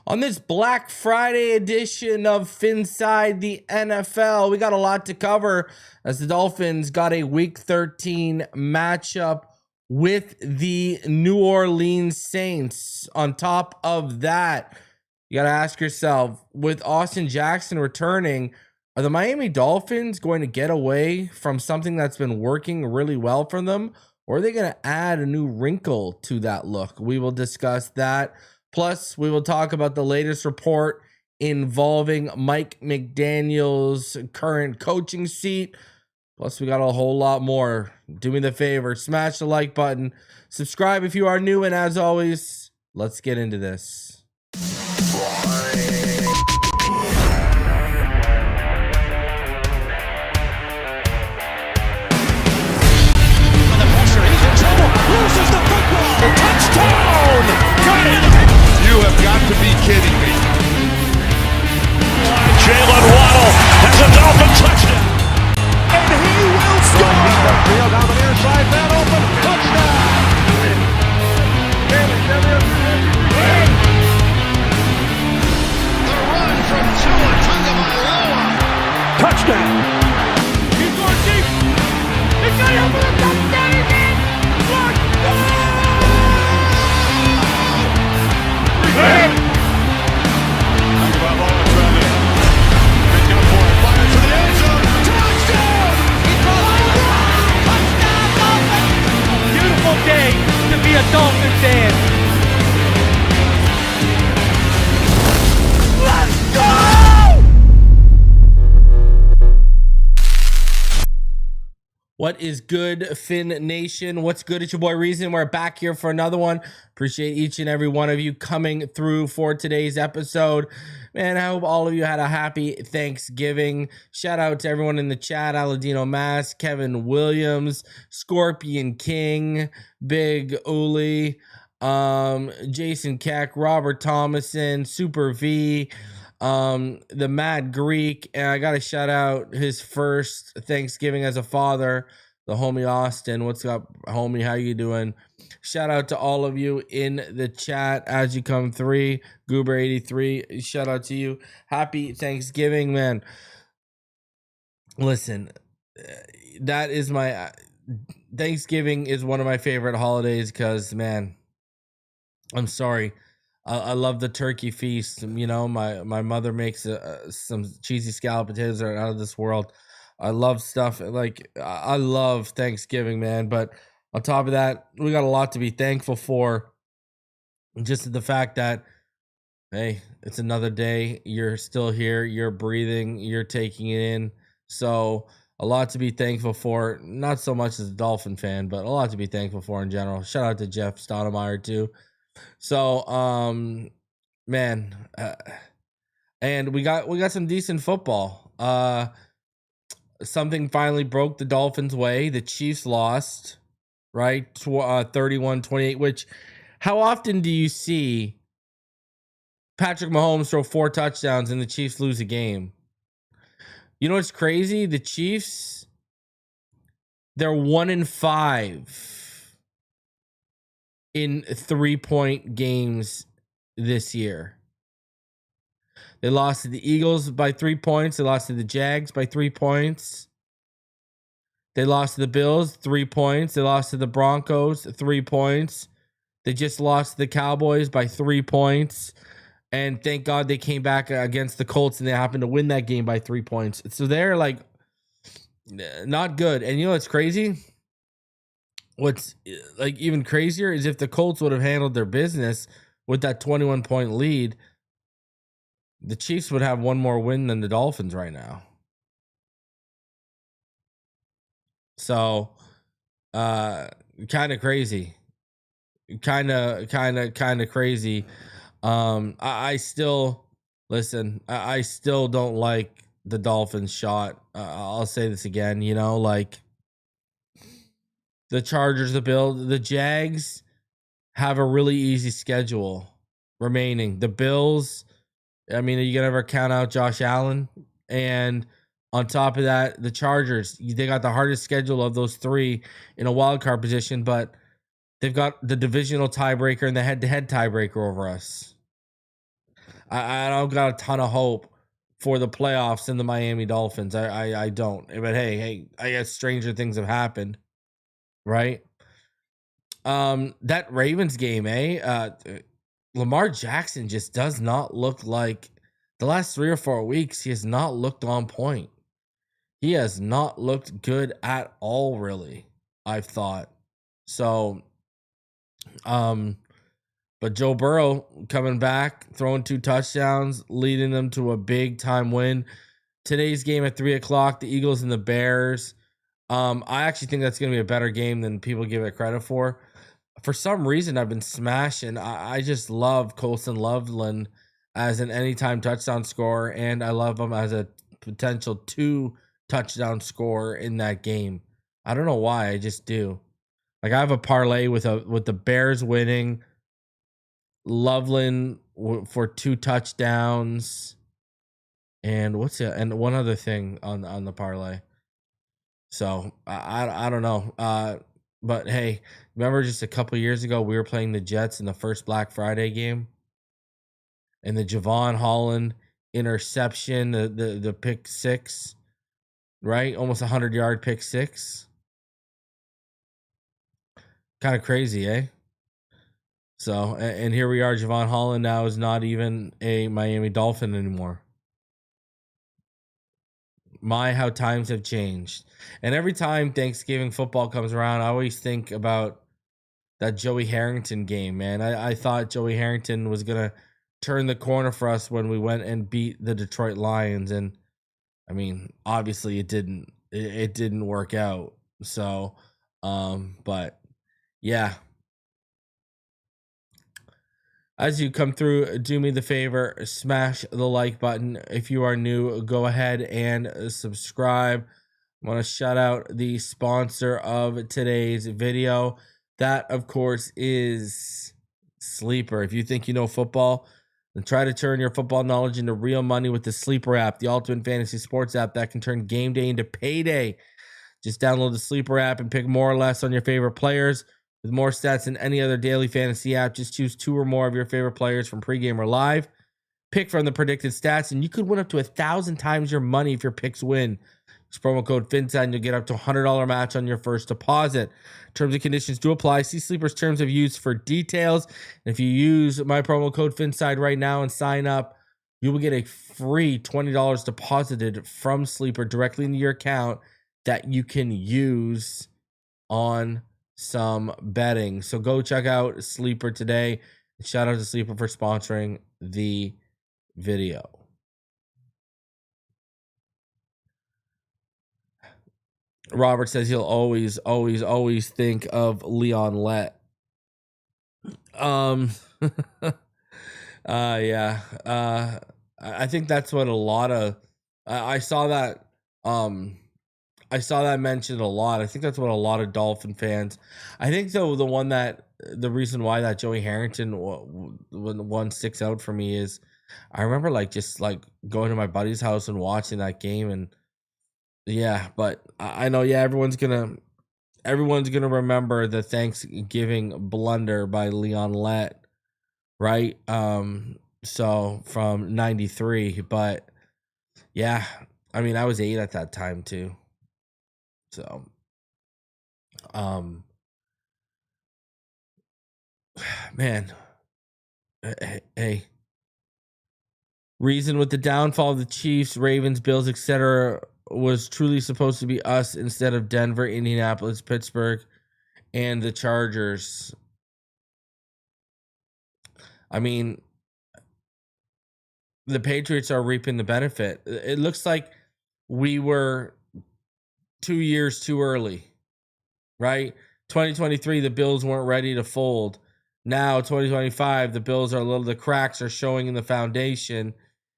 On this Black Friday edition of Phinside The NFL, we got a lot to cover as the Dolphins got a Week 13 matchup with the New Orleans Saints. On top of that, you got to ask yourself, with Austin Jackson returning, are the Miami Dolphins going to get away from something that's been working really well for them, or are they going to add a new wrinkle to that look? We will discuss that. Plus, we will talk about the latest report involving Mike McDaniel's current coaching seat. Plus, we got a whole lot more. Do me the favor, smash the like button, subscribe if you are new, and as always, let's get into this. Loses the football. Touchdown! Got it! You have got to be kidding me. Jalen Waddle has a Dolphin touchdown. And he will score! Field down the near side, man open. Touchdown! The run from Tua Tagovailoa. Touchdown! He's going deep. He's got it over the touchdown again. Beautiful day to be a Dolphin fan. Let's go! What is good, Finn Nation? What's good? It's your boy Reason. We're back here for another one. Appreciate each and every one of you coming through for today's episode. Man, I hope all of you had a happy Thanksgiving. Shout out to everyone in the chat. Aladino Mass, Kevin Williams, Scorpion King, Big Uli, Jason Keck, Robert Thomason, Super V, the Mad Greek, and I gotta shout out his first Thanksgiving as a father, the homie Austin. What's up, homie? How you doing? Shout out to all of you in the chat as you come through. Goober83, shout out to you. Happy Thanksgiving, man. Listen, that is my Thanksgiving is one of my favorite holidays because, man, I'm sorry. I love the turkey feast. You know, my mother makes some cheesy scallop potatoes that are out of this world. I love stuff like I love Thanksgiving, man. But on top of that, we got a lot to be thankful for. Just the fact that, hey, it's another day. You're still here. You're breathing. You're taking it in. So a lot to be thankful for. Not so much as a Dolphin fan, but a lot to be thankful for in general. Shout out to Jeff Stoudemire too. So, man, and we got some decent football. Something finally broke the Dolphins' way. The Chiefs lost, right? 31-28, which how often do you see Patrick Mahomes throw 4 touchdowns and the Chiefs lose a game? You know what's crazy? The Chiefs, they're 1-5 in 3-point games this year. They lost to the Eagles by 3 points. They lost to the Jags by 3 points. They lost to the Bills, 3 points. They lost to the Broncos, 3 points. They just lost to the Cowboys by 3 points. And thank God they came back against the Colts and they happened to win that game by 3 points. So they're like not good. And you know what's crazy? What's like even crazier is if the Colts would have handled their business with that 21-point lead, the Chiefs would have one more win than the Dolphins right now. So, kind of crazy. Kind of crazy. I still listen. I still don't like the Dolphins shot. I'll say this again. You know, like the Chargers, the Jags have a really easy schedule remaining. The Bills, I mean, are you gonna ever count out Josh Allen? And on top of that, the Chargers, they got the hardest schedule of those three in a wild card position, but they've got the divisional tiebreaker and the head-to-head tiebreaker over us. I don't got a ton of hope for the playoffs in the Miami Dolphins. I don't. But hey, I guess stranger things have happened, right? That Ravens game, Lamar Jackson just does not look like the last 3 or 4 weeks. He has not looked on point. He has not looked good at all, really, I've thought. So, but Joe Burrow coming back, throwing 2 touchdowns, leading them to a big time win. Today's game at 3:00, the Eagles and the Bears. I actually think that's going to be a better game than people give it credit for. For some reason, I've been smashing. I just love Colson Loveland as an anytime touchdown scorer, and I love him as a potential 2 touchdown scorer in that game. I don't know why, I just do. Like I have a parlay with the Bears winning, Loveland for 2 touchdowns, and and one other thing on the parlay. So I don't know. But hey, remember just a couple years ago we were playing the Jets in the first Black Friday game, and the Javon Holland interception, the pick 6, right? Almost 100-yard pick 6. Kind of crazy, eh? So, and here we are. Javon Holland now is not even a Miami Dolphin anymore. How times have changed. And every time Thanksgiving football comes around, I always think about that Joey Harrington game, man. I thought Joey Harrington was going to turn the corner for us when we went and beat the Detroit Lions. And, I mean, obviously it didn't. It didn't work out. So, but, yeah. As you come through, do me the favor, smash the like button. If you are new, go ahead and subscribe. I want to shout out the sponsor of today's video. That, of course, is Sleeper. If you think you know football, then try to turn your football knowledge into real money with the Sleeper app, the ultimate fantasy sports app that can turn game day into payday. Just download the Sleeper app and pick more or less on your favorite players. With more stats than any other daily fantasy app, just choose 2 or more of your favorite players from pregame or live. Pick from the predicted stats, and you could win up to 1,000 times your money if your picks win. Use promo code Phinside, and you'll get up to $100 match on your first deposit. Terms and conditions do apply. See Sleeper's terms of use for details. And if you use my promo code Phinside right now and sign up, you will get a free $20 deposited from Sleeper directly into your account that you can use on some betting. So go check out Sleeper today. Shout out to Sleeper for sponsoring the video. Robert says he'll always think of Leon Lett. Yeah. I think that's what a lot of I saw that mentioned a lot. I think that's what a lot of Dolphin fans. I think though the reason why that Joey Harrington one sticks out for me is I remember just going to my buddy's house and watching that game, and yeah, but I know everyone's gonna remember the Thanksgiving blunder by Leon Lett, right? So from '93, but yeah, I mean I was 8 at that time too. So, man, hey, reason with the downfall of the Chiefs, Ravens, Bills, etc. was truly supposed to be us instead of Denver, Indianapolis, Pittsburgh, and the Chargers. I mean, the Patriots are reaping the benefit. It looks like we were 2 years too early, right? 2023, the Bills weren't ready to fold. Now, 2025, the cracks are showing in the foundation,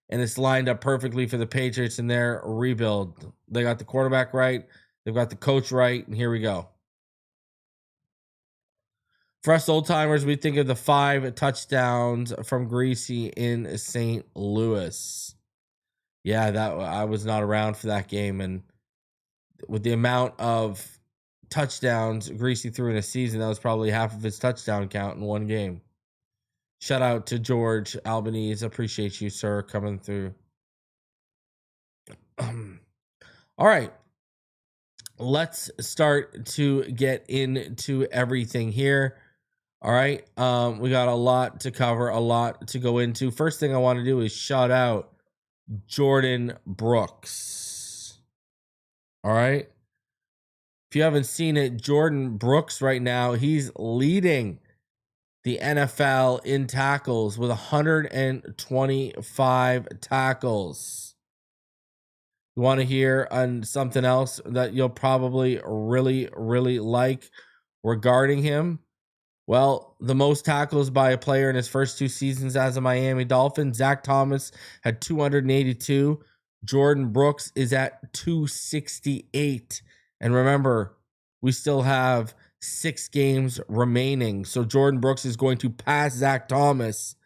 and it's lined up perfectly for the Patriots in their rebuild. They got the quarterback right, they've got the coach right, and here we go. For us old timers, we think of the 5 touchdowns from Greasy in St. Louis. Yeah, that I was not around for that game, and with the amount of touchdowns Greasy threw in a season, that was probably half of his touchdown count in one game. Shout out to George Albanese. Appreciate you, sir, coming through. All right. Let's start to get into everything here. All right. We got a lot to cover, a lot to go into. First thing I want to do is shout out Jordyn Brooks. All right. If you haven't seen it, Jordyn Brooks right now, he's leading the NFL in tackles with 125 tackles. You want to hear on something else that you'll probably really like regarding him? Well, the most tackles by a player in his first 2 seasons as a Miami Dolphin, Zach Thomas had 282. Jordyn Brooks is at 268. And remember, we still have 6 games remaining. So Jordyn Brooks is going to pass Zach Thomas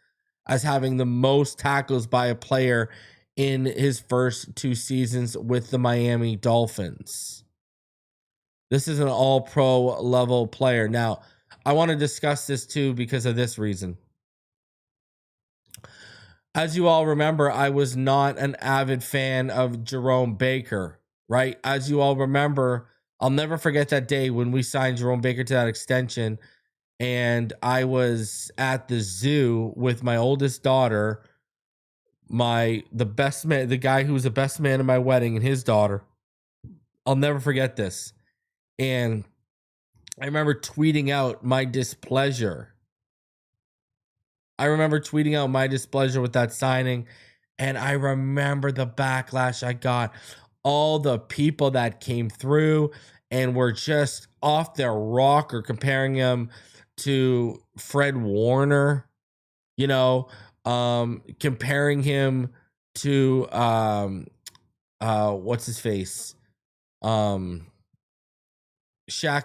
as having the most tackles by a player in his first 2 seasons with the Miami Dolphins. This is an all-pro level player. Now, I want to discuss this too because of this reason. As you all remember, I was not an avid fan of Jerome Baker, right? As you all remember, I'll never forget that day when we signed Jerome Baker to that extension, and I was at the zoo with my oldest daughter, the best man, the guy who was the best man at my wedding, and his daughter. I'll never forget this. And I remember tweeting out my displeasure. With that signing. And I remember the backlash I got. All the people that came through and were just off their rocker comparing him to Fred Warner, comparing him to what's his face? Shaq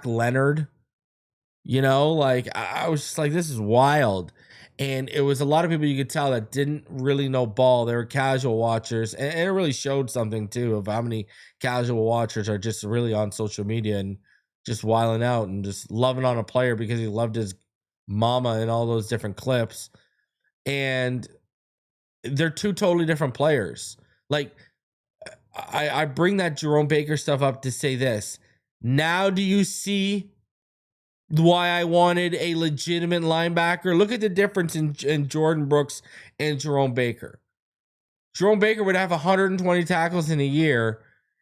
Leonard. I was just like, this is wild. And it was a lot of people you could tell that didn't really know ball. They were casual watchers. And it really showed something too of how many casual watchers are just really on social media and just wilding out and just loving on a player because he loved his mama and all those different clips. And they're 2 totally different players. Like, I bring that Jerome Baker stuff up to say this. Now do you see why I wanted a legitimate linebacker? Look at the difference in Jordyn Brooks and Jerome Baker. Jerome Baker would have 120 tackles in a year,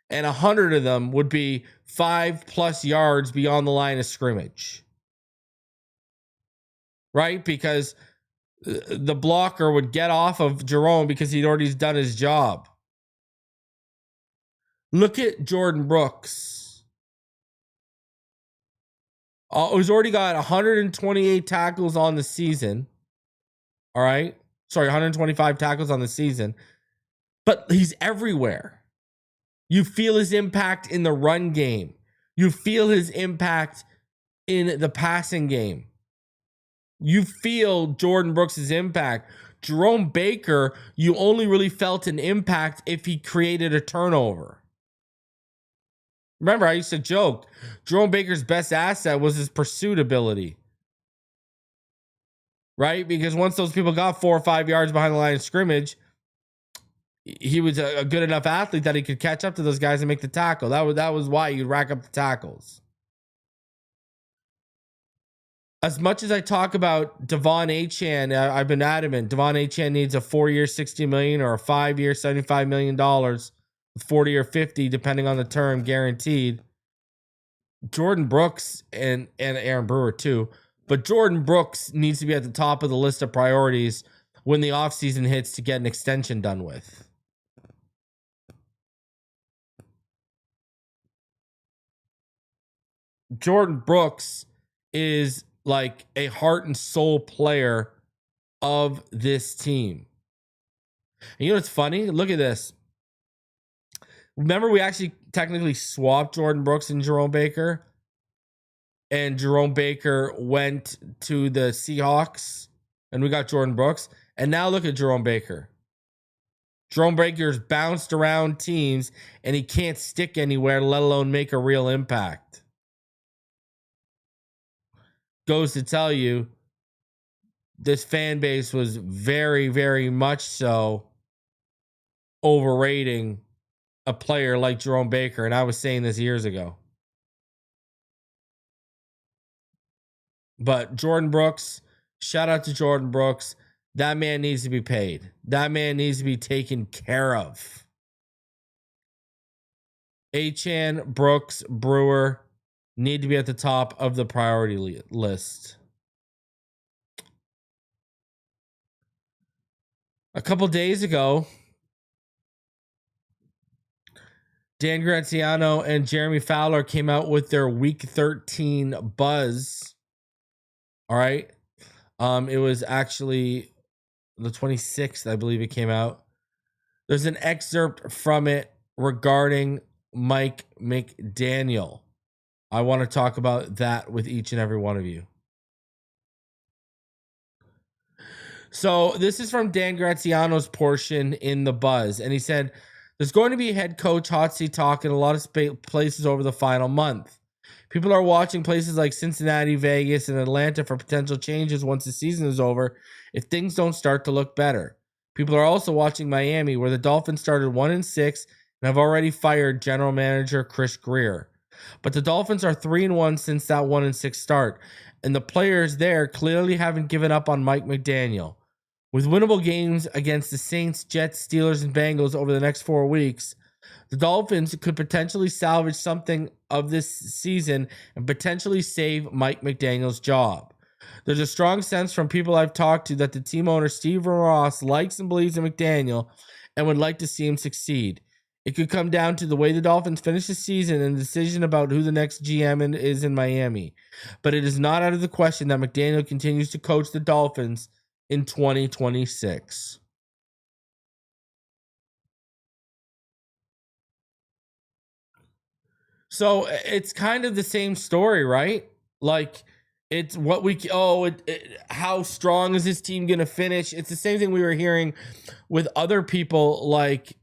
and 100 of them would be 5+ yards beyond the line of scrimmage. Right? Because the blocker would get off of Jerome because he'd already done his job. Look at Jordyn Brooks. He's already got 128 tackles on the season. All right. 125 tackles on the season. But he's everywhere. You feel his impact in the run game. You feel his impact in the passing game. You feel Jordyn Brooks' impact. Jerome Baker, you only really felt an impact if he created a turnover. Remember, I used to joke, Jerome Baker's best asset was his pursuit ability. Right? Because once those people got 4 or 5 yards behind the line of scrimmage, he was a good enough athlete that he could catch up to those guys and make the tackle. That was why you'd rack up the tackles. As much as I talk about Devon Achane, I've been adamant, Devon Achane needs a 4-year, $60 million or a 5-year, $75 million. 40 or 50, depending on the term, guaranteed. Jordyn Brooks and Aaron Brewer too, but Jordyn Brooks needs to be at the top of the list of priorities when the offseason hits to get an extension done with. Jordyn Brooks is like a heart and soul player of this team. And you know what's funny? Look at this. Remember, we actually technically swapped Jordyn Brooks and Jerome Baker. And Jerome Baker went to the Seahawks. And we got Jordyn Brooks. And now look at Jerome Baker. Jerome Baker's bounced around teams. And he can't stick anywhere, let alone make a real impact. Goes to tell you, this fan base was very, very much so overrating a player like Jerome Baker. And I was saying this years ago. But Jordyn Brooks, shout out to Jordyn Brooks. That man needs to be paid. That man needs to be taken care of. Achane, Brooks, Brewer need to be at the top of the priority list. A couple days ago, Dan Graziano and Jeremy Fowler came out with their Week 13 buzz. All right. It was actually the 26th, I believe it came out. There's an excerpt from it regarding Mike McDaniel. I want to talk about that with each and every one of you. So this is from Dan Graziano's portion in the buzz. And he said, there's going to be head coach hot seat talk in a lot of places over the final month. People are watching places like Cincinnati, Vegas, and Atlanta for potential changes once the season is over if things don't start to look better. People are also watching Miami, where the Dolphins started 1-6 and have already fired general manager Chris Grier. But the Dolphins are 3-1 since that 1-6 start, and the players there clearly haven't given up on Mike McDaniel. With winnable games against the Saints, Jets, Steelers, and Bengals over the next 4 weeks, the Dolphins could potentially salvage something of this season and potentially save Mike McDaniel's job. There's a strong sense from people I've talked to that the team owner, Steve Ross, likes and believes in McDaniel and would like to see him succeed. It could come down to the way the Dolphins finish the season and the decision about who the next GM is in Miami. But it is not out of the question that McDaniel continues to coach the Dolphins in 2026. So it's kind of the same story, right? Like, it's what how strong is this team going to finish? It's the same thing we were hearing with other people like,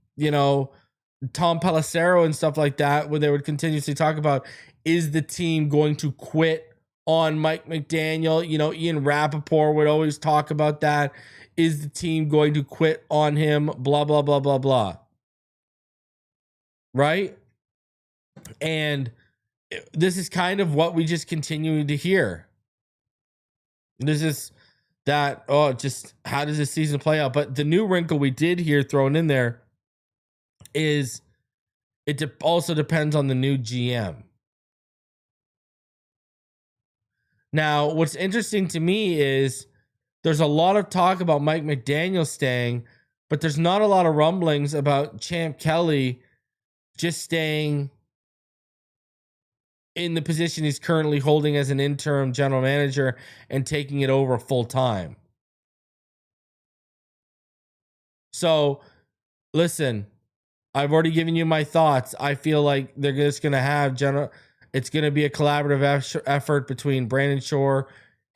Tom Pelissero and stuff like that, where they would continuously talk about, is the team going to quit on Mike McDaniel? Ian Rappaport would always talk about that. Is the team going to quit on him? Blah, blah, blah, blah, blah. Right? And this is kind of what we just continue to hear. This is that, just how does this season play out? But the new wrinkle we did hear thrown in there is it also depends on the new GM. Now, what's interesting to me is there's a lot of talk about Mike McDaniel staying, but there's not a lot of rumblings about Champ Kelly just staying in the position he's currently holding as an interim general manager and taking it over full time. So, listen, I've already given you my thoughts. I feel like they're just going to have it's going to be a collaborative effort between Brandon Shough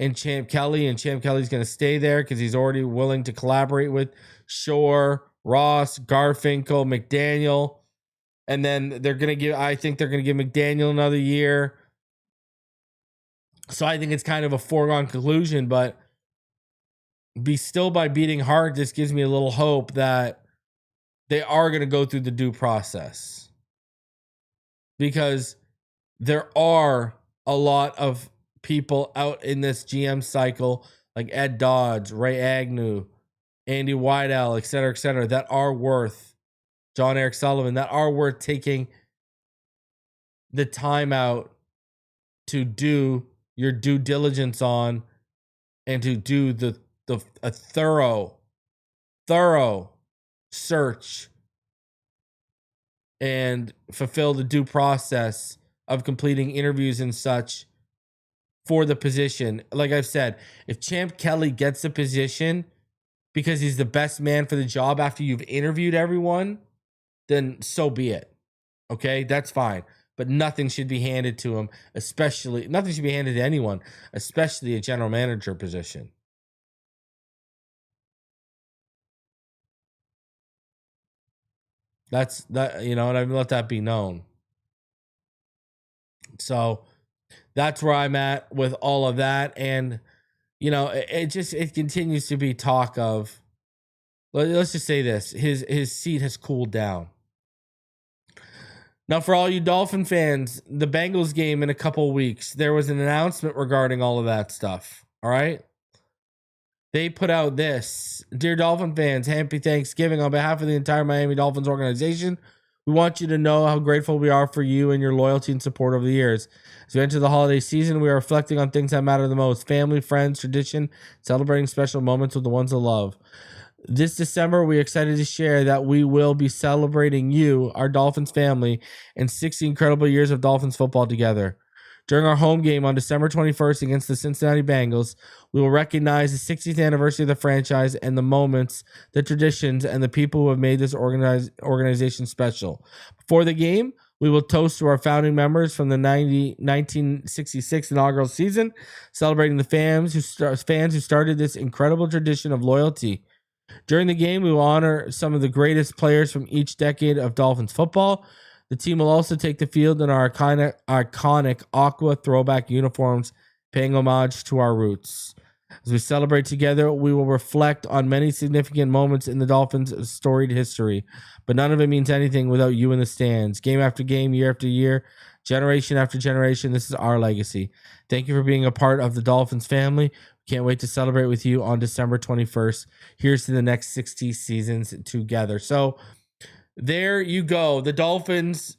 and Champ Kelly, and Champ Kelly's going to stay there because he's already willing to collaborate with Shough, Ross, Garfinkel, McDaniel. And then I think they're going to give McDaniel another year. So I think it's kind of a foregone conclusion, but by beating heart, this gives me a little hope that they are going to go through the due process. Because there are a lot of people out in this GM cycle, like Ed Dodds, Ray Agnew, Andy Weidel, et cetera, that are worth, John Eric Sullivan, that are worth taking the time out to do your due diligence on and to do a thorough search and fulfill the due process of completing interviews and such for the position. Like I've said, if Champ Kelly gets the position because he's the best man for the job after you've interviewed everyone, then so be it. Okay, that's fine. But nothing should be handed to him, nothing should be handed to anyone, especially a general manager position. That's that, and I let that be known. So that's where I'm at with all of that. And, it continues to be talk of, let's just say this, his seat has cooled down. Now, for all you Dolphin fans, the Bengals game in a couple weeks, there was an announcement regarding all of that stuff. All right. They put out this: Dear Dolphin fans, happy Thanksgiving. On behalf of the entire Miami Dolphins organization, we want you to know how grateful we are for you and your loyalty and support over the years. As we enter the holiday season, we are reflecting on things that matter the most: family, friends, tradition, celebrating special moments with the ones we love. This December, we're excited to share that we will be celebrating you, our Dolphins family, and 60 incredible years of Dolphins football together. During our home game on December 21st against the Cincinnati Bengals, we will recognize the 60th anniversary of the franchise and the moments, the traditions, and the people who have made this organization special. Before the game, we will toast to our founding members from the 1966 inaugural season, celebrating the fans who started this incredible tradition of loyalty. During the game, we will honor some of the greatest players from each decade of Dolphins football. The team will also take the field in our iconic aqua throwback uniforms, paying homage to our roots. As we celebrate together, we will reflect on many significant moments in the Dolphins' storied history, but none of it means anything without you in the stands. Game after game, year after year, generation after generation, this is our legacy. Thank you for being a part of the Dolphins family. Can't wait to celebrate with you on December 21st. Here's to the next 60 seasons together. So there you go. The Dolphins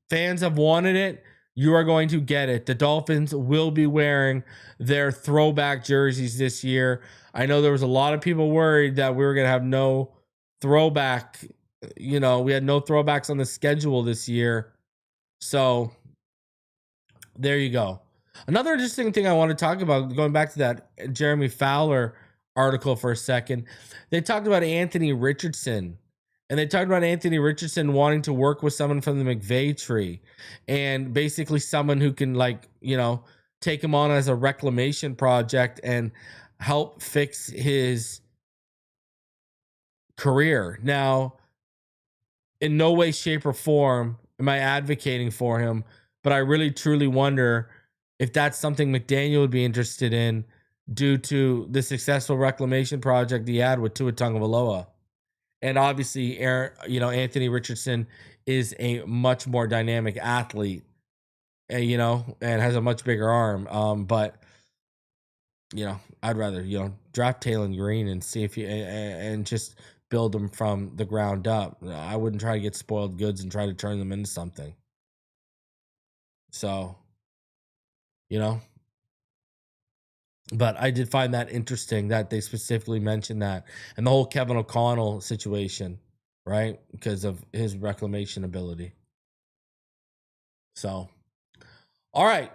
fans have wanted it. You are going to get it. The Dolphins will be wearing their throwback jerseys this year. I know there was a lot of people worried that we were going to have no throwback. We had no throwbacks on the schedule this year. So there you go. Another interesting thing I want to talk about, going back to that Jeremy Fowler article for a second, they talked about Anthony Richardson. And they talked about Anthony Richardson wanting to work with someone from the McVay tree, and basically someone who can, take him on as a reclamation project and help fix his career. Now, in no way, shape, or form am I advocating for him, but I really, truly wonder if that's something McDaniel would be interested in due to the successful reclamation project he had with Tua Tagovailoa. And obviously, Anthony Richardson is a much more dynamic athlete, and has a much bigger arm. But I'd rather draft Taylor Green and see if and just build them from the ground up. I wouldn't try to get spoiled goods and try to turn them into something. So, but I did find that interesting that they specifically mentioned that, and the whole Kevin O'Connell situation, right? Because of his reclamation ability. So, all right.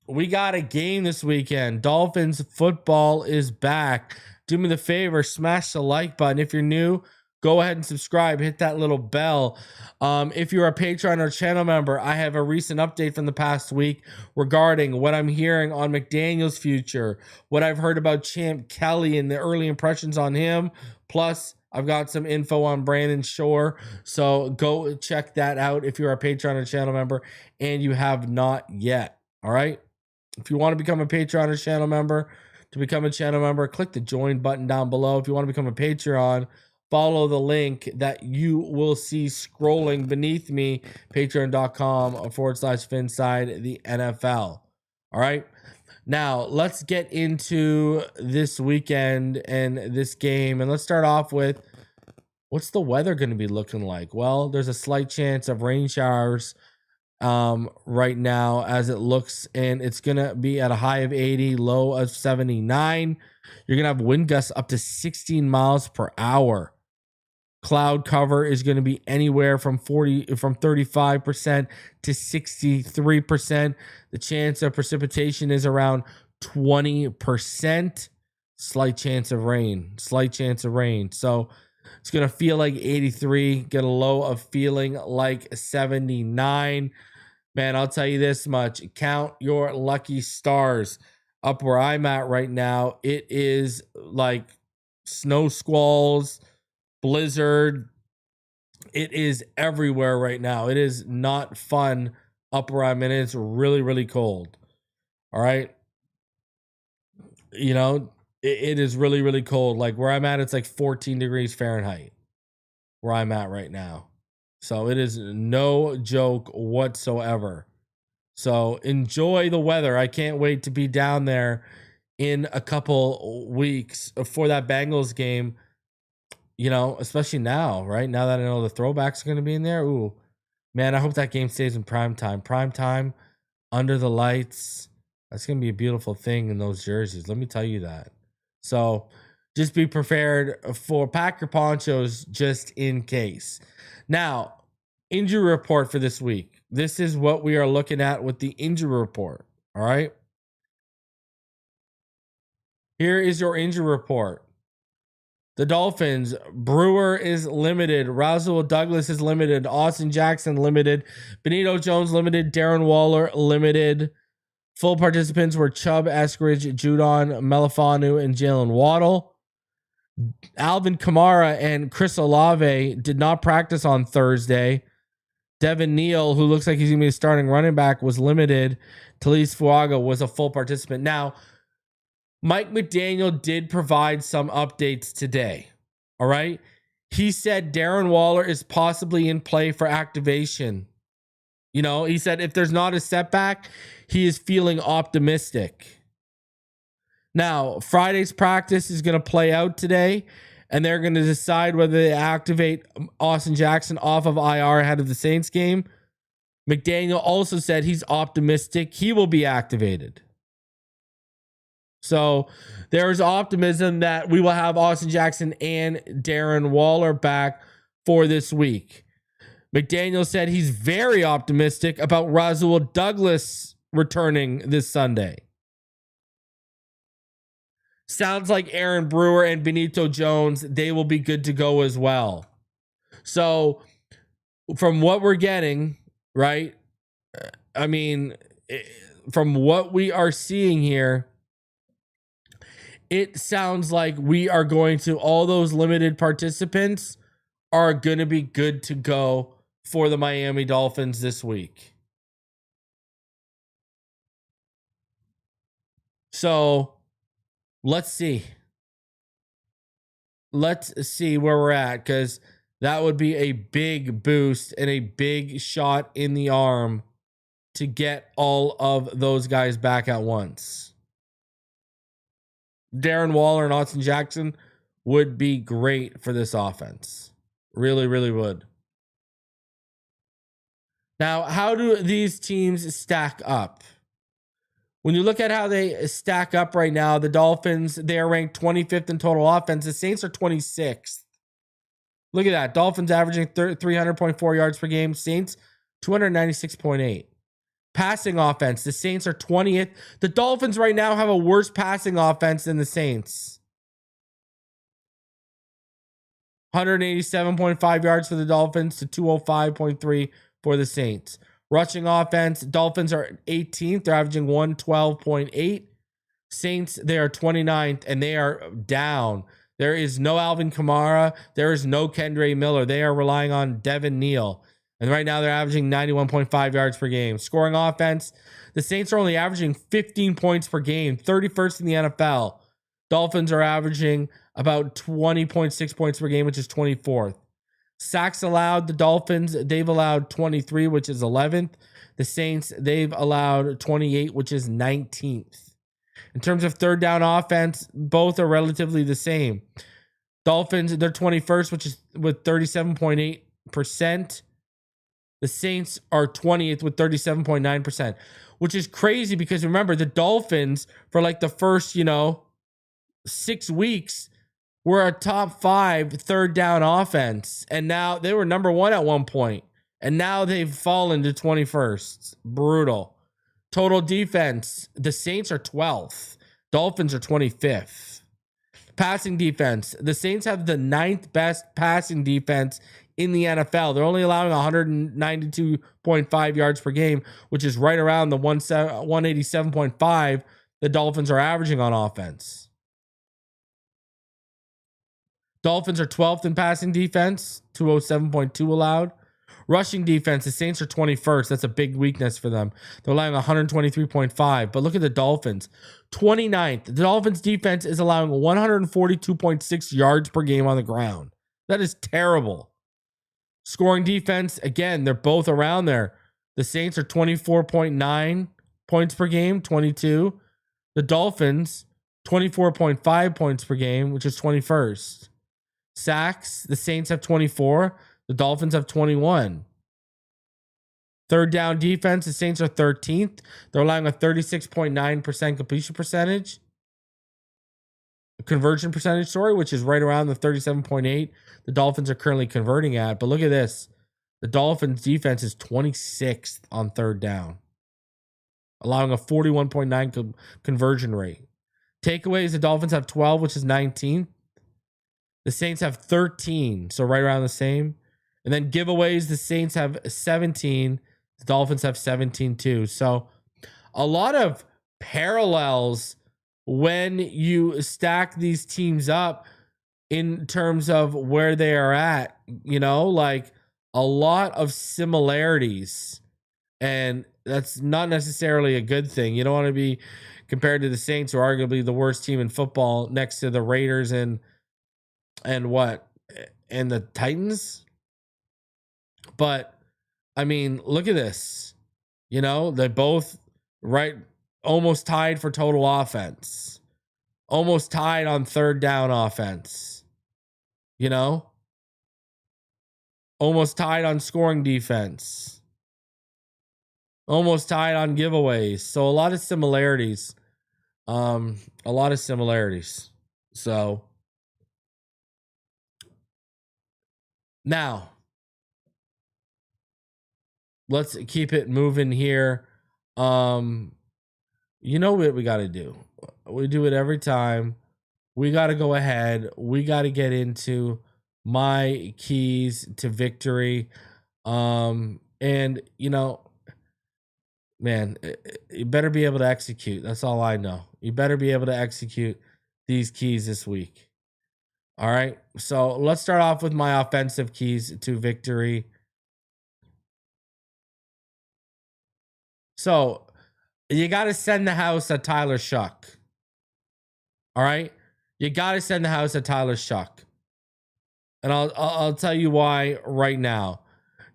We got a game this weekend. Dolphins football is back. Do me the favor, smash the like button. If you're new, go ahead and subscribe. Hit that little bell. If you're a Patreon or channel member, I have a recent update from the past week regarding what I'm hearing on McDaniel's future, what I've heard about Champ Kelly and the early impressions on him. Plus, I've got some info on Brandon Shough. So go check that out if you're a Patreon or channel member and you have not yet. All right. If you want to become a Patreon or channel member, click the join button down below. If you want to become a Patreon, follow the link that you will see scrolling beneath me, patreon.com/Phinside The NFL. All right. Now, let's get into this weekend and this game. And let's start off with, what's the weather going to be looking like? Well, there's a slight chance of rain showers right now as it looks, and it's going to be at a high of 80, low of 79. You're going to have wind gusts up to 16 miles per hour. Cloud cover is going to be anywhere from 35% to 63%. The chance of precipitation is around 20%. Slight chance of rain. So it's going to feel like 83, get a low of feeling like 79. Man, I'll tell you this much. Count your lucky stars. Up where I'm at right now, it is like snow squalls, blizzard. It is everywhere right now. It is not fun up where I'm in. It's really, really cold. All right. it is really, really cold. Like where I'm at, it's like 14 degrees Fahrenheit where I'm at right now. So it is no joke whatsoever. So enjoy the weather. I can't wait to be down there in a couple weeks for that Bengals game, especially now, right? Now that I know the Throwbacks are going to be in there. Ooh, man, I hope that game stays in prime time. Prime time, under the lights. That's going to be a beautiful thing in those jerseys. Let me tell you that. So just be prepared pack your ponchos just in case. Now, injury report for this week. This is what we are looking at with the injury report. All right. Here is your injury report. The Dolphins, Brewer is limited. Rasul Douglas is limited. Austin Jackson limited. Benito Jones limited. Darren Waller limited. Full participants were Chubb, Eskridge, Judon, Melifanu, and Jalen Waddle. Alvin Kamara and Chris Olave did not practice on Thursday. Devin Neal, who looks like he's going to be a starting running back, was limited. Talise Fuaga was a full participant. Now, Mike McDaniel did provide some updates today. All right. He said Darren Waller is possibly in play for activation. He said if there's not a setback, he is feeling optimistic. Now, Friday's practice is going to play out today, and they're going to decide whether they activate Austin Jackson off of IR ahead of the Saints game. McDaniel also said he's optimistic he will be activated. So there is optimism that we will have Austin Jackson and Darren Waller back for this week. McDaniel said he's very optimistic about Rasul Douglas returning this Sunday. Sounds like Aaron Brewer and Benito Jones, they will be good to go as well. So from what we're getting, right? I mean, from what we are seeing here, it sounds like we are going to, all those limited participants are going to be good to go for the Miami Dolphins this week. So let's see. Let's see where we're at, because that would be a big boost and a big shot in the arm to get all of those guys back at once. Darren Waller and Austin Jackson would be great for this offense. Really, really would. Now, how do these teams stack up? When you look at how they stack up right now, the Dolphins, they are ranked 25th in total offense. The Saints are 26th. Look at that. Dolphins averaging 300.4 yards per game. Saints, 296.8. Passing offense, the Saints are 20th. The Dolphins right now have a worse passing offense than the Saints. 187.5 yards for the Dolphins to 205.3 for the Saints. Rushing offense, Dolphins are 18th. They're averaging 112.8. Saints, they are 29th, and they are down. There is no Alvin Kamara. There is no Kendre Miller. They are relying on Devin Neal. And right now they're averaging 91.5 yards per game. Scoring offense, the Saints are only averaging 15 points per game, 31st in the NFL. Dolphins are averaging about 20.6 points per game, which is 24th. Sacks allowed, the Dolphins, they've allowed 23, which is 11th. The Saints, they've allowed 28, which is 19th. In terms of third down offense, both are relatively the same. Dolphins, they're 21st, which is with 37.8%. The Saints are 20th with 37.9%, which is crazy because remember, the Dolphins, for like the first, 6 weeks, were a top 5 third down offense. And now they were number 1 at one point. And now they've fallen to 21st. Brutal. Total defense, the Saints are 12th. Dolphins are 25th. Passing defense, the Saints have the 9th best passing defense in the NFL. They're only allowing 192.5 yards per game, which is right around the 187.5 the Dolphins are averaging on offense. Dolphins are 12th in passing defense, 207.2 allowed. Rushing defense, the Saints are 21st. That's a big weakness for them. They're allowing 123.5. But look at the Dolphins, 29th. The Dolphins defense is allowing 142.6 yards per game on the ground. That is terrible. Scoring defense, again, they're both around there. The Saints are 24.9 points per game, 22. The Dolphins, 24.5 points per game, which is 21st. Sacks, the Saints have 24. The Dolphins have 21. Third down defense, the Saints are 13th. They're allowing a 36.9% completion percentage. Conversion percentage, which is right around the 37.8 the Dolphins are currently converting at. But look at this. The Dolphins defense is 26th on third down, allowing a 41.9 conversion rate. Takeaways, the Dolphins have 12, which is 19th. The Saints have 13, so right around the same. And then giveaways, the Saints have 17. The Dolphins have 17 too. So a lot of parallels when you stack these teams up in terms of where they are at, like a lot of similarities. And that's not necessarily a good thing. You don't want to be compared to the Saints, who are arguably the worst team in football, next to the Raiders and the Titans. But I mean, look at this. They both almost tied for total offense. Almost tied on third down offense. Almost tied on scoring defense. Almost tied on giveaways. So a lot of similarities. So now let's keep it moving here. You know what we got to do? We do it every time. We got to go ahead. We got to get into my keys to victory. And man, you better be able to execute. That's all I know. You better be able to execute these keys this week. All right. So let's start off with my offensive keys to victory. So you got to send the house at Tyler Shough. All right. You got to send the house at Tyler Shough. And I'll tell you why right now.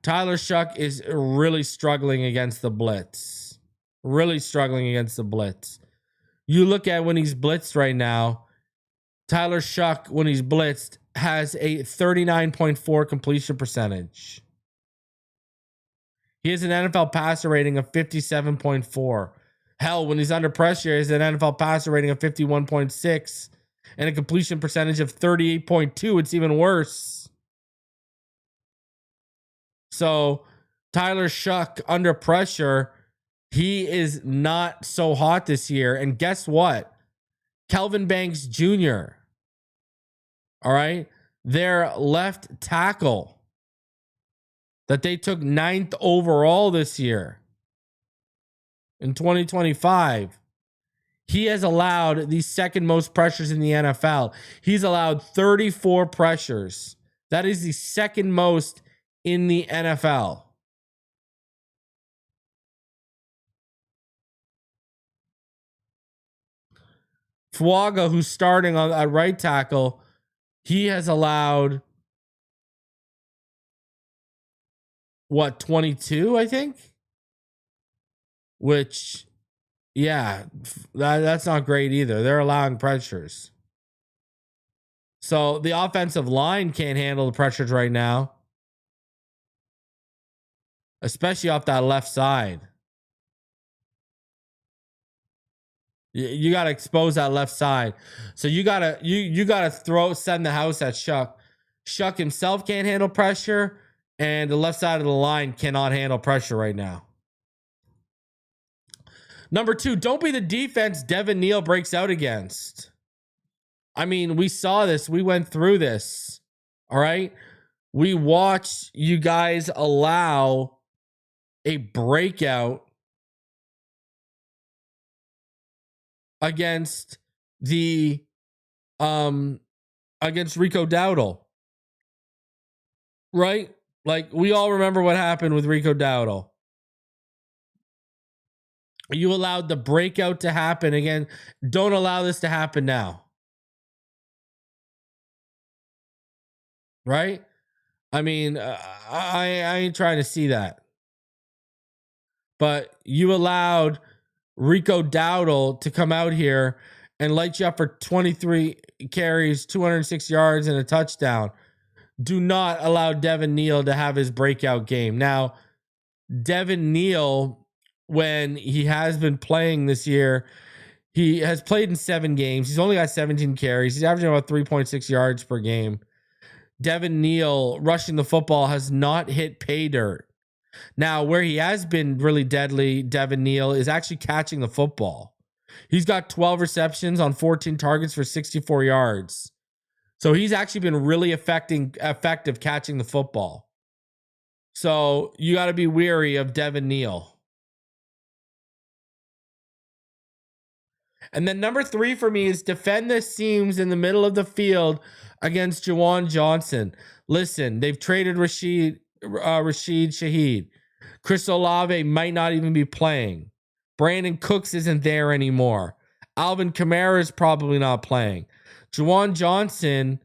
Tyler Shough is really struggling against the blitz. You look at when he's blitzed right now, Tyler Shough, when he's blitzed, has a 39.4 completion percentage. He has an NFL passer rating of 57.4. Hell, when he's under pressure, he has an NFL passer rating of 51.6 and a completion percentage of 38.2. It's even worse. So Tyler Shough under pressure, he is not so hot this year. And guess what? Kelvin Banks Jr., all right, their left tackle that they took 9th overall this year in 2025, he has allowed the second most pressures in the NFL. He's allowed 34 pressures. That is the second most in the NFL. Fuaga, who's starting at right tackle, he has allowed 22, I think? Which, yeah, that's not great either. They're allowing pressures. So the offensive line can't handle the pressures right now, especially off that left side. You got to expose that left side. So you got to send the house at Shough. Shough himself can't handle pressure, and the left side of the line cannot handle pressure right now. Number 2, don't be the defense Devin Neal breaks out against. I mean, we saw this. We went through this. All right? We watched you guys allow a breakout against the against Rico Dowdle. Right? Like, we all remember what happened with Rico Dowdle. You allowed the breakout to happen again. Don't allow this to happen now. Right? I mean, I ain't trying to see that. But you allowed Rico Dowdle to come out here and light you up for 23 carries, 206 yards, and a touchdown. Do not allow Devin Neal to have his breakout game. Now, Devin Neal, when he has been playing this year, he has played in 7 games. He's only got 17 carries. He's averaging about 3.6 yards per game. Devin Neal rushing the football has not hit pay dirt. Now, where he has been really deadly, Devin Neal, is actually catching the football. He's got 12 receptions on 14 targets for 64 yards. So he's actually been really effective catching the football. So you got to be wary of Devin Neal. And then number 3 for me is defend the seams in the middle of the field against Juwan Johnson. Listen, they've traded Rashid Shaheed. Chris Olave might not even be playing. Brandon Cooks isn't there anymore. Alvin Kamara is probably not playing. Juwan Johnson,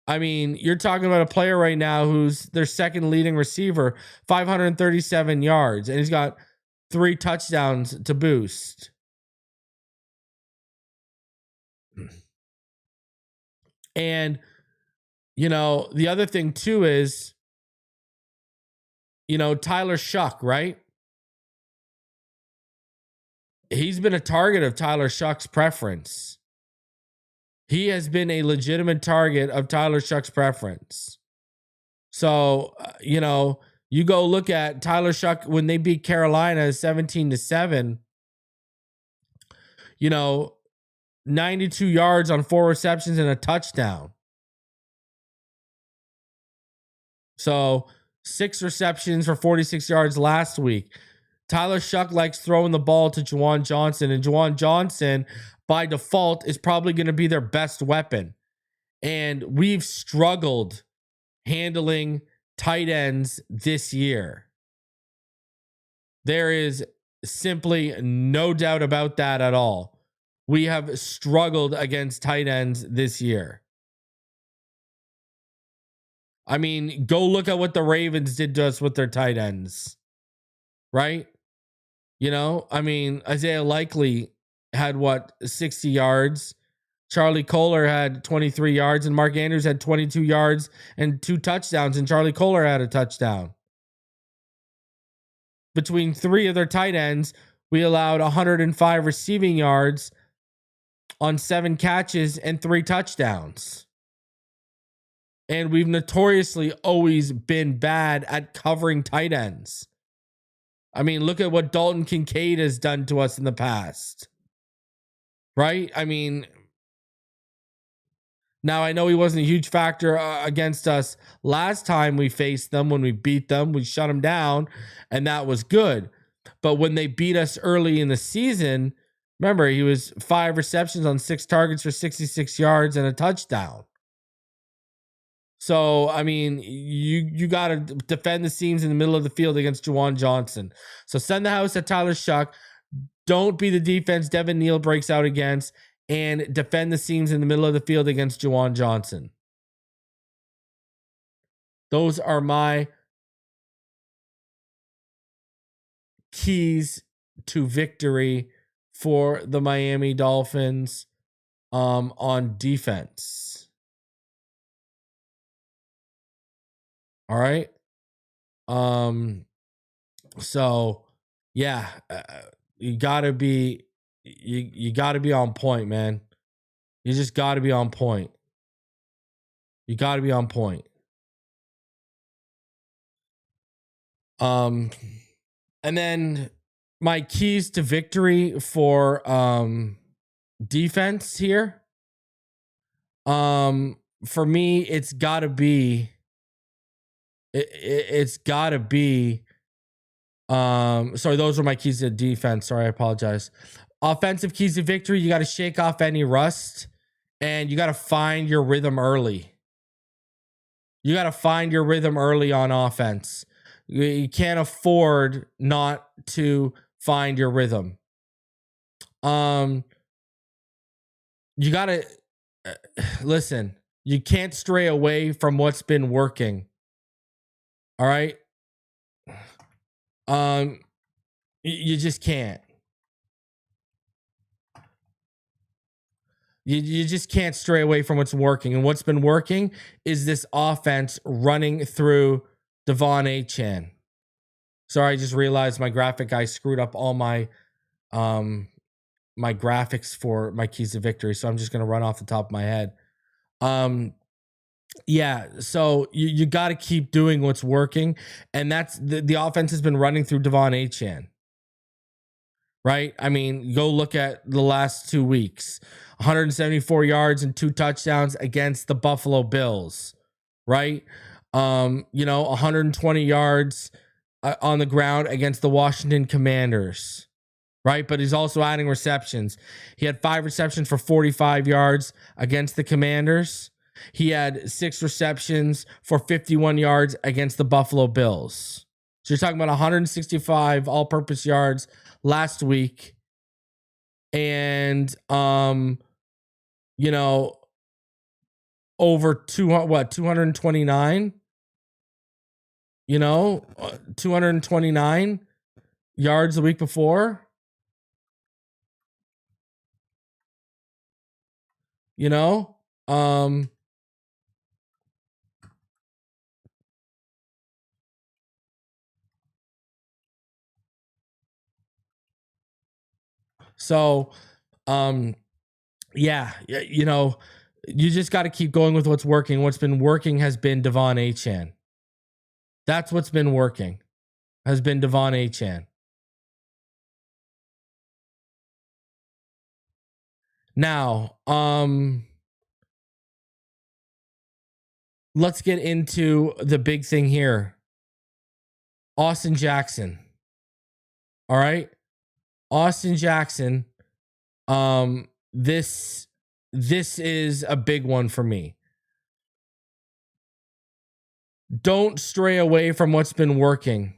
I mean, you're talking about a player right now who's their second leading receiver, 537 yards, and he's got 3 touchdowns to boost. And, you know, the other thing too is, you know, Tyler Shough, right? He's been a target of Tyler Shough's preference. He has been a legitimate target of Tyler Shough's preference. So, you know, you go look at Tyler Shough when they beat Carolina 17-7, you know, 92 yards on 4 receptions and a touchdown. So 6 receptions for 46 yards last week. Tyler Shough likes throwing the ball to Juwan Johnson, and Juwan Johnson, by default, is probably going to be their best weapon. And we've struggled handling tight ends this year. There is simply no doubt about that at all. We have struggled against tight ends this year. I mean, go look at what the Ravens did to us with their tight ends, right? You know, I mean, Isaiah Likely had 60 yards. Charlie Kohler had 23 yards, and Mark Andrews had 22 yards and 2 touchdowns, and Charlie Kohler had a touchdown. Between 3 of their tight ends, we allowed 105 receiving yards on 7 catches and 3 touchdowns. And we've notoriously always been bad at covering tight ends. I mean, look at what Dalton Kincaid has done to us in the past. Right? I mean, now I know he wasn't a huge factor against us last time we faced them. When we beat them, we shut them down, and that was good. But when they beat us early in the season, remember, he was 5 receptions on 6 targets for 66 yards and a touchdown. So, I mean, you got to defend the seams in the middle of the field against Juwan Johnson. So send the house at Tyler Shough. Don't be the defense Devin Neal breaks out against, and defend the seams in the middle of the field against Juwan Johnson. Those are my keys to victory for the Miami Dolphins on defense. All right. So yeah, you gotta be on point, man. You just gotta be on point. You gotta be on point. And then my keys to victory for defense here. For me, it's gotta be sorry, those are my keys to defense. Sorry, I apologize. Offensive keys to victory, you got to shake off any rust, and you got to find your rhythm early. You got to find your rhythm early on offense. You can't afford not to find your rhythm. You got to listen. You can't stray away from what's been working. All right? You just can't. You just can't stray away from what's working. And what's been working is this offense running through Devon Achane. Sorry, I just realized my graphic guy screwed up all my my graphics for my keys to victory. So I'm just going to run off the top of my head. Yeah, so you got to keep doing what's working. And that's the offense has been running through Devon Achane. Right? I mean, go look at the last 2 weeks. 174 yards and 2 touchdowns against the Buffalo Bills. Right? 120 yards on the ground against the Washington Commanders. Right? But he's also adding receptions. He had 5 receptions for 45 yards against the Commanders. He had 6 receptions for 51 yards against the Buffalo Bills. So you're talking about 165 all-purpose yards last week. And, over 229? 229 yards the week before. So, you just got to keep going with what's working. What's been working has been Devon Achane. That's what's been working, has been Devon Achane. Now, let's get into the big thing here. Austin Jackson. All right. Austin Jackson. This is a big one for me. Don't stray away from what's been working.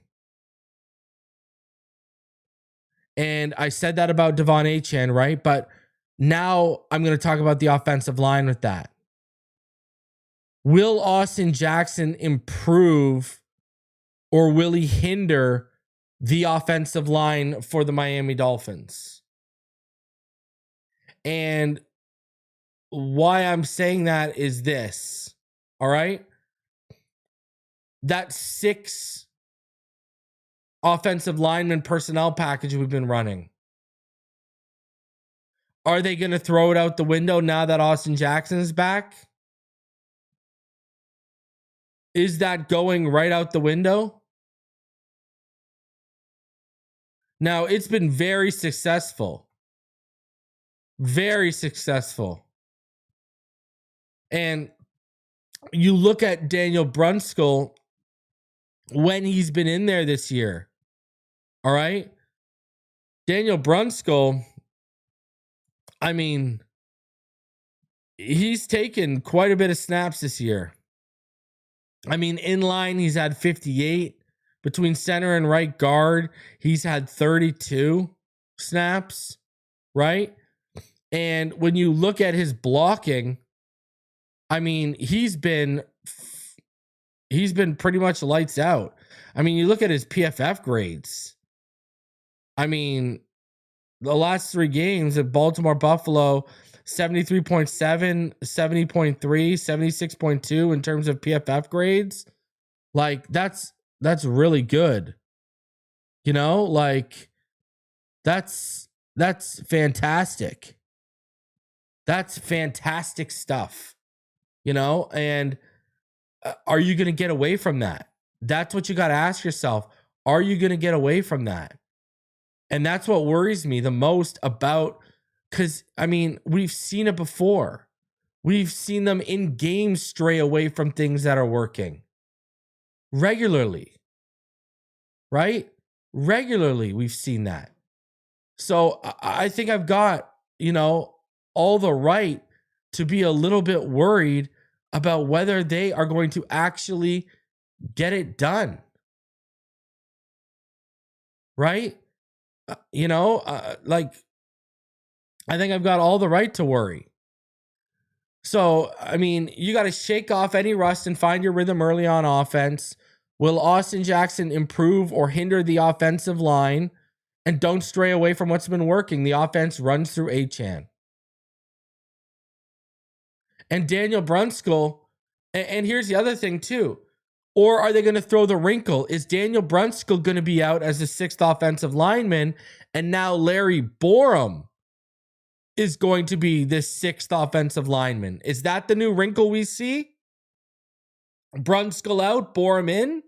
And I said that about Devon Achane, right? But now I'm going to talk about the offensive line with that. Will Austin Jackson improve, or will he hinder the offensive line for the Miami Dolphins? And why I'm saying that is this. All right? That 6 offensive lineman personnel package we've been running. Are they going to throw it out the window now that Austin Jackson is back? Is that going right out the window? Now, it's been very successful. Very successful. And you look at Daniel Brunskill when he's been in there this year. All right? Daniel Brunskill, I mean, he's taken quite a bit of snaps this year. I mean, in line, he's had 58. Between center and right guard, he's had 32 snaps, right? And when you look at his blocking, I mean, he's been pretty much lights out. I mean, you look at his PFF grades. I mean, the last 3 games at Baltimore, Buffalo, 73.7, 70.3, 76.2 in terms of PFF grades. Like, that's really good. That's fantastic. That's fantastic stuff. And are you going to get away from that? That's what you got to ask yourself. Are you going to get away from that? And that's what worries me the most about, because, I mean, we've seen it before. We've seen them in games stray away from things that are working. Regularly. Right? Regularly, we've seen that. So I think I've got, all the right to be a little bit worried about whether they are going to actually get it done. Right? Like, I think I've got all the right to worry. So, I mean, you got to shake off any rust and find your rhythm early on offense. Will Austin Jackson improve or hinder the offensive line? And don't stray away from what's been working. The offense runs through Achane. And Daniel Brunskill, and here's the other thing too. Or are they going to throw the wrinkle? Is Daniel Brunskill going to be out as the 6th offensive lineman? And now Larry Borom is going to be this 6th offensive lineman. Is that the new wrinkle we see? Brunskill out, Borom in?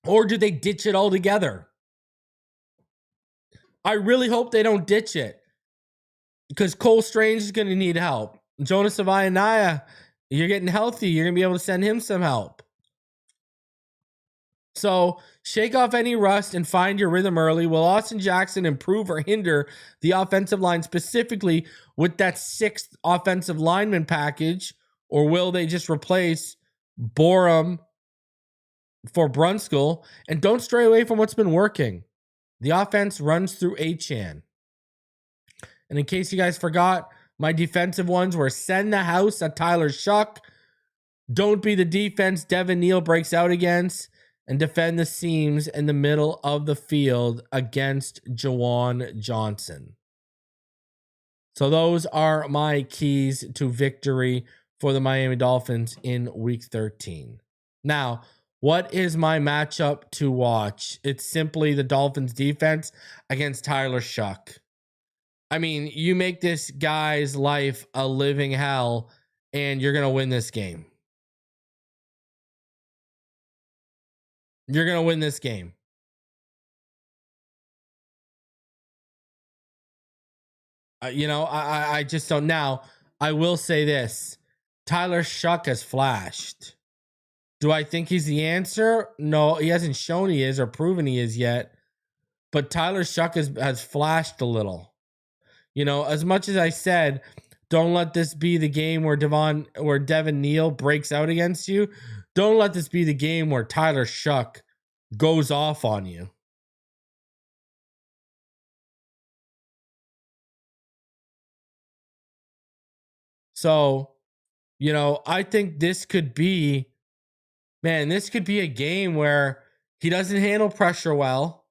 Or do they ditch it altogether? I really hope they don't ditch it, because Cole Strange is going to need help. Jonas Avayanaya, you're getting healthy. You're going to be able to send him some help. So shake off any rust and find your rhythm early. Will Austin Jackson improve or hinder the offensive line, specifically with that 6th offensive lineman package? Or will they just replace Borom for Brunskill? And don't stray away from what's been working. The offense runs through Achane. And in case you guys forgot, my defensive ones were send the house at Tyler Shough, don't be the defense Devin Neal breaks out against, and defend the seams in the middle of the field against Juwan Johnson. So those are my keys to victory for the Miami Dolphins in Week 13. Now, what is my matchup to watch? It's simply the Dolphins defense against Tyler Shough. I mean, you make this guy's life a living hell, and you're going to win this game. You're going to win this game. I just don't. Now, I will say this. Tyler Shough has flashed. Do I think he's the answer? No, he hasn't shown he is or proven he is yet. But Tyler Shough has flashed a little. As much as I said, don't let this be the game where Devin Neal breaks out against you. Don't let this be the game where Tyler Shough goes off on you. So, I think this could be a game where he doesn't handle pressure well.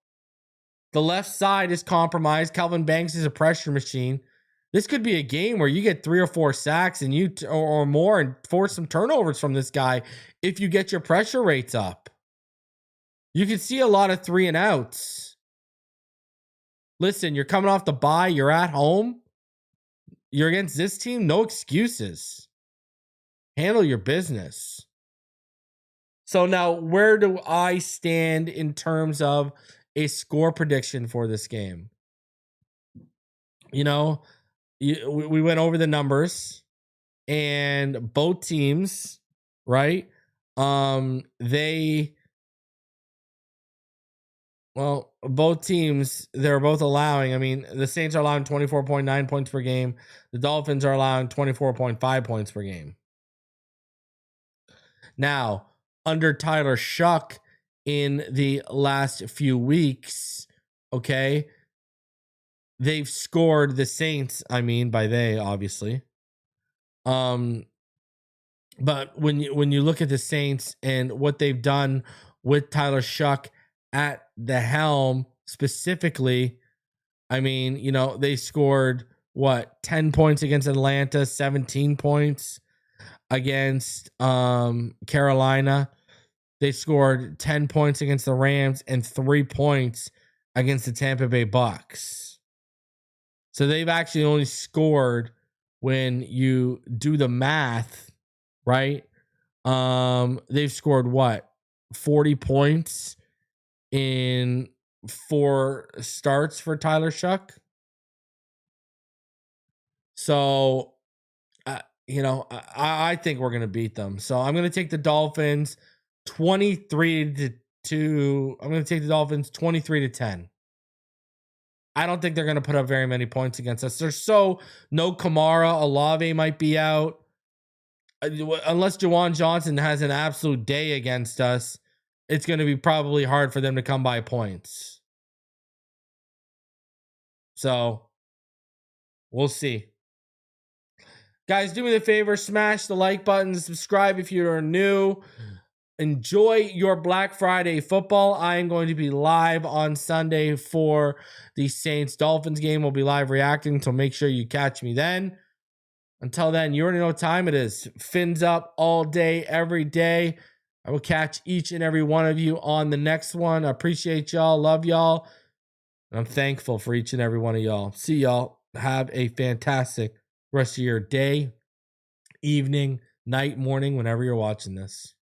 The left side is compromised. Kelvin Banks is a pressure machine. This could be a game where you get 3 or 4 sacks and or more and force some turnovers from this guy if you get your pressure rates up. You can see a lot of 3 and outs. Listen, you're coming off the bye. You're at home. You're against this team. No excuses. Handle your business. So now, where do I stand in terms of a score prediction for this game? We went over the numbers, and both teams, right? Both teams, they're both allowing. I mean, the Saints are allowing 24.9 points per game. The Dolphins are allowing 24.5 points per game. Now, under Tyler Shough in the last few weeks, okay, they've scored the Saints. I mean, by they, obviously. But when you look at the Saints and what they've done with Tyler Shough at the helm specifically, I mean, they scored 10 points against Atlanta, 17 points against Carolina. They scored 10 points against the Rams and 3 points against the Tampa Bay Bucks. So they've actually only scored, when you do the math, right? They've scored 40 points in 4 starts for Tyler Shough. So, I think we're going to beat them. So I'm going to take the Dolphins 23-2. I'm going to take the Dolphins 23-10. I don't think they're going to put up very many points against us. There's no Kamara. Olave might be out. Unless Juwan Johnson has an absolute day against us, it's going to be probably hard for them to come by points. So we'll see. Guys, do me the favor, smash the like button, subscribe if you are new. Enjoy your Black Friday football. I am going to be live on Sunday for the Saints-Dolphins game. We'll be live reacting, so make sure you catch me then. Until then, you already know what time it is. Fins up all day, every day. I will catch each and every one of you on the next one. I appreciate y'all. Love y'all. And I'm thankful for each and every one of y'all. See y'all. Have a fantastic rest of your day, evening, night, morning, whenever you're watching this.